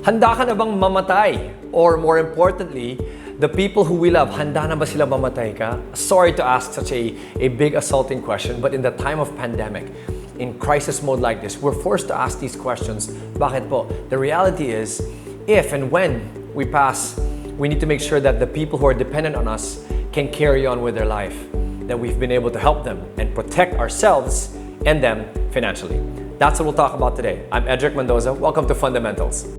Handa ka na bang mamatay? Or more importantly, the people who we love, handa na ba sila mamatay ka? Sorry to ask such a big assaulting question, but in the time of pandemic, in crisis mode like this, we're forced to ask these questions. Bakit po? The reality is, if and when we pass, we need to make sure that the people who are dependent on us can carry on with their life, that we've been able to help them and protect ourselves and them financially. That's what we'll talk about today. I'm Edric Mendoza. Welcome to Fundamentals.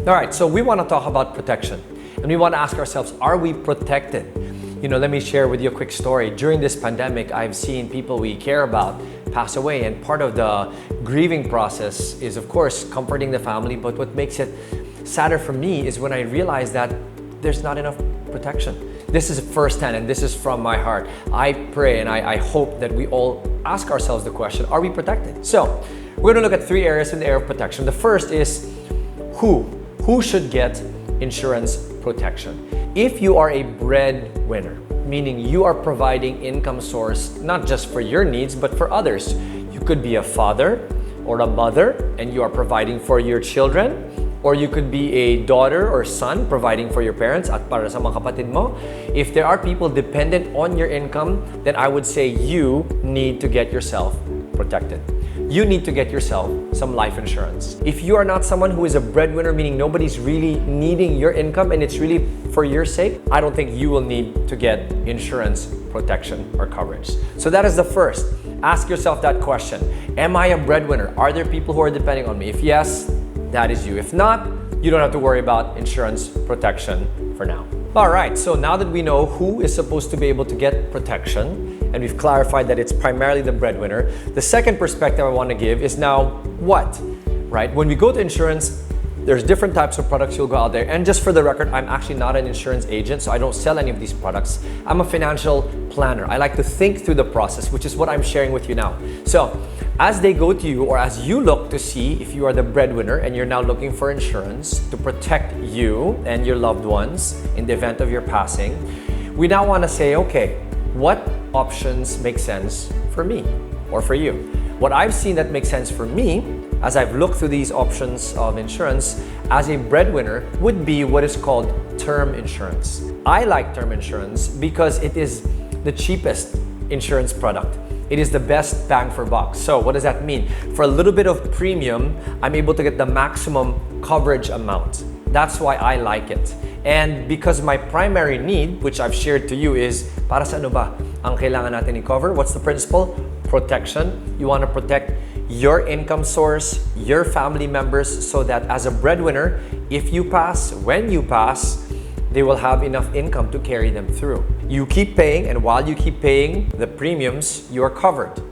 All right, so we want to talk about protection. And we want to ask ourselves, are we protected? Let me share with you a quick story. During this pandemic, I've seen people we care about pass away. And part of the grieving process is, of course, comforting the family. But what makes it sadder for me is when I realize that there's not enough protection. This is firsthand, and this is from my heart. I pray and I hope that we all ask ourselves the question, are we protected? So, we're going to look at three areas in the area of protection. The first is who should get insurance protection. If you are a breadwinner, meaning you are providing income source not just for your needs but for others. You could be a father or a mother and you are providing for your children, or you could be a daughter or son providing for your parents at para sa mga kapatid mo. If there are people dependent on your income, then I would say you need to get yourself protected. You need to get yourself some life insurance. If you are not someone who is a breadwinner, meaning nobody's really needing your income and it's really for your sake, I don't think you will need to get insurance protection or coverage. So that is the first. Ask yourself that question. Am I a breadwinner? Are there people who are depending on me? If yes, that is you. If not, you don't have to worry about insurance protection for now. All right, so now that we know who is supposed to be able to get protection, and we've clarified that it's primarily the breadwinner, the second perspective I want to give is now what, right? When we go to insurance, there's different types of products you'll go out there. And just for the record, I'm actually not an insurance agent, so I don't sell any of these products. I'm a financial planner. I like to think through the process, which is what I'm sharing with you now. So as they go to you, or as you look to see if you are the breadwinner and you're now looking for insurance to protect you and your loved ones in the event of your passing, we now want to say, okay, what options make sense for me or for you? What I've seen that makes sense for me, as I've looked through these options of insurance as a breadwinner, would be what is called term insurance. I like term insurance because it is the cheapest insurance product. It is the best bang for buck. So what does that mean? For a little bit of premium, I'm able to get the maximum coverage amount. That's why I like it. And because my primary need, which I've shared to you, is para sa ano ba ang kailangan natin i-cover? What's the principle? Protection. You want to protect your income source, your family members, so that as a breadwinner, if you pass, when you pass, they will have enough income to carry them through. You keep paying, and while you keep paying the premiums, you are covered.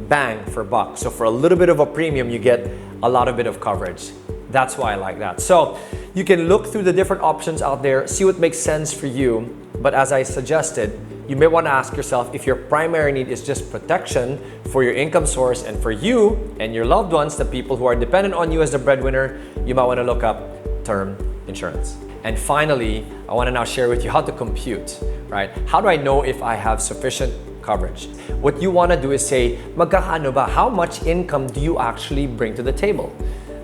Bang for buck. So for a little bit of a premium, you get a lot of bit of coverage. That's why I like that. So you can look through the different options out there, see what makes sense for you. But as I suggested, you may want to ask yourself if your primary need is just protection for your income source and for you and your loved ones, the people who are dependent on you as the breadwinner, you might want to look up term insurance. And finally, I want to now share with you how to compute, right? How do I know if I have sufficient coverage? What you want to do is say, magkano ba? How much income do you actually bring to the table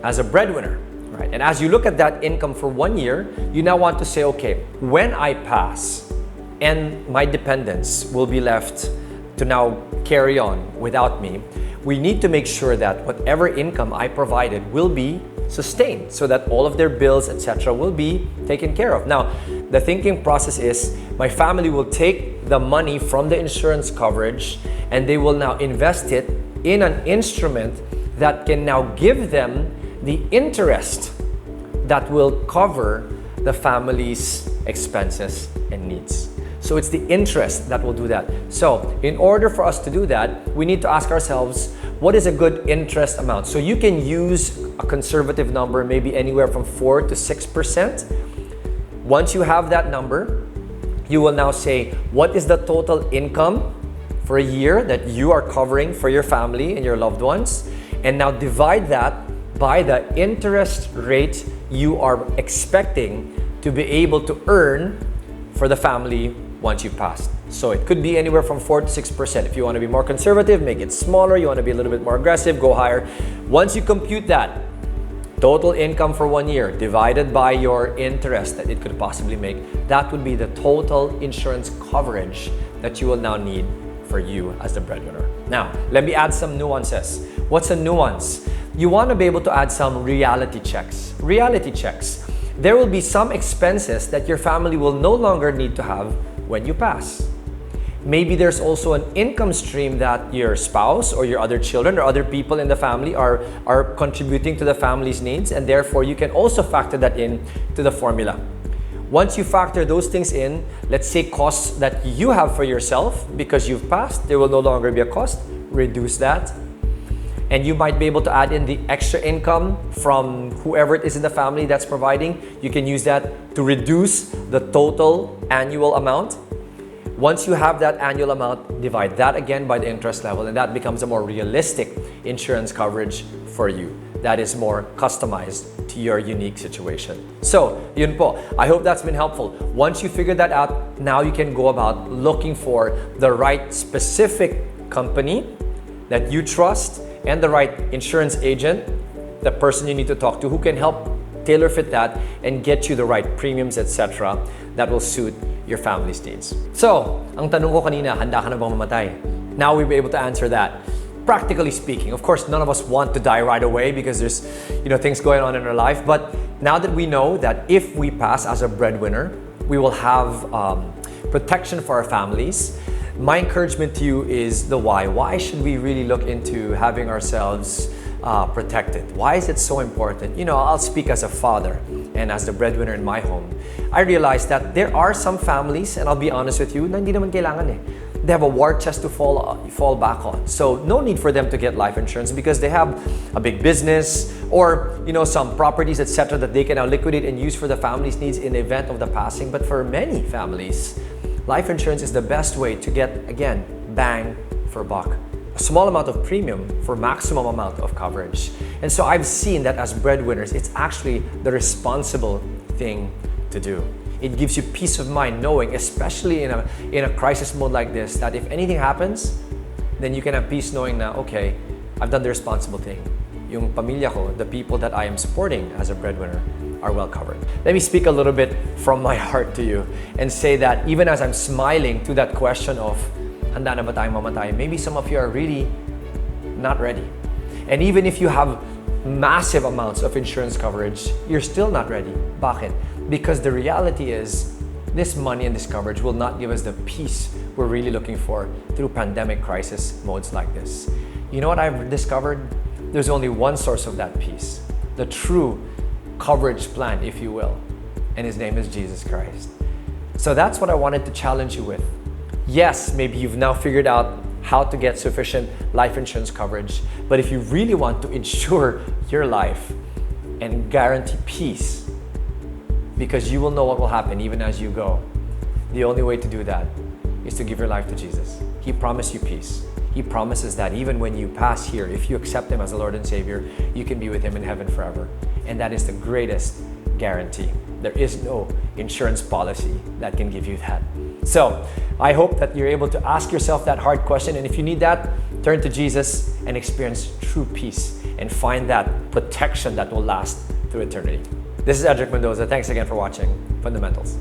as a breadwinner, right? And as you look at that income for 1 year, you now want to say, okay, when I pass and my dependents will be left to now carry on without me, we need to make sure that whatever income I provided will be sustained so that all of their bills, etc., will be taken care of. Now, the thinking process is my family will take the money from the insurance coverage and they will now invest it in an instrument that can now give them the interest that will cover the family's expenses and needs. So it's the interest that will do that. So in order for us to do that, we need to ask ourselves, what is a good interest amount? So you can use a conservative number, maybe anywhere from 4 to 6%. Once you have that number, you will now say, what is the total income for a year that you are covering for your family and your loved ones? And now divide that by the interest rate you are expecting to be able to earn for the family once you've passed. So it could be anywhere from 4 to 6%. If you want to be more conservative, make it smaller. You want to be a little bit more aggressive, go higher. Once you compute that, total income for 1 year divided by your interest that it could possibly make, that would be the total insurance coverage that you will now need for you as the breadwinner. Now, let me add some nuances. What's a nuance? You want to be able to add some reality checks. Reality checks. There will be some expenses that your family will no longer need to have when you pass. Maybe there's also an income stream that your spouse or your other children or other people in the family are contributing to the family's needs, and therefore you can also factor that in to the formula. Once you factor those things in, let's say costs that you have for yourself because you've passed, there will no longer be a cost, reduce that. And you might be able to add in the extra income from whoever it is in the family that's providing. You can use that to reduce the total annual amount. Once you have that annual amount, divide that again by the interest level, and that becomes a more realistic insurance coverage for you. That is more customized to your unique situation. So, yun po. I hope that's been helpful. Once you figure that out, now you can go about looking for the right specific company that you trust and the right insurance agent, the person you need to talk to who can help tailor fit that and get you the right premiums, etc. that will suit your family's needs. So, ang tanong ko kanina, handa ka na bang mamatay? Now we'll be able to answer that. Practically speaking, of course, none of us want to die right away because there's things going on in our life. But now that we know that if we pass as a breadwinner, we will have protection for our families. My encouragement to you is the why. Why should we really look into having ourselves protected? Why is it so important? I'll speak as a father and as the breadwinner in my home. I realize that there are some families, and I'll be honest with you, na hindi naman kailangan eh. They have a war chest to fall back on. So no need for them to get life insurance because they have a big business or some properties, etc. that they can now liquidate and use for the family's needs in the event of the passing. But for many families, life insurance is the best way to get, again, bang for buck. A small amount of premium for maximum amount of coverage. And so I've seen that as breadwinners, it's actually the responsible thing to do. It gives you peace of mind knowing, especially in a crisis mode like this, that if anything happens, then you can have peace knowing na, okay, I've done the responsible thing. Yung pamilya ko, the people that I am supporting as a breadwinner, are well covered. Let me speak a little bit from my heart to you and say that even as I'm smiling to that question of, handa na ba tayong mamatay? Maybe some of you are really not ready. And even if you have massive amounts of insurance coverage, you're still not ready. Bakit? Because the reality is, this money and this coverage will not give us the peace we're really looking for through pandemic crisis modes like this. You know what I've discovered? There's only one source of that peace. The true coverage plan, if you will. And his name is Jesus Christ. So that's what I wanted to challenge you with. Yes, maybe you've now figured out how to get sufficient life insurance coverage. But if you really want to insure your life and guarantee peace, because you will know what will happen even as you go, the only way to do that is to give your life to Jesus. He promised you peace. He promises that even when you pass here, if you accept Him as the Lord and Savior, you can be with Him in heaven forever. And that is the greatest guarantee. There is no insurance policy that can give you that. So, I hope that you're able to ask yourself that hard question. And if you need that, turn to Jesus and experience true peace and find that protection that will last through eternity. This is Edric Mendoza. Thanks again for watching Fundamentals.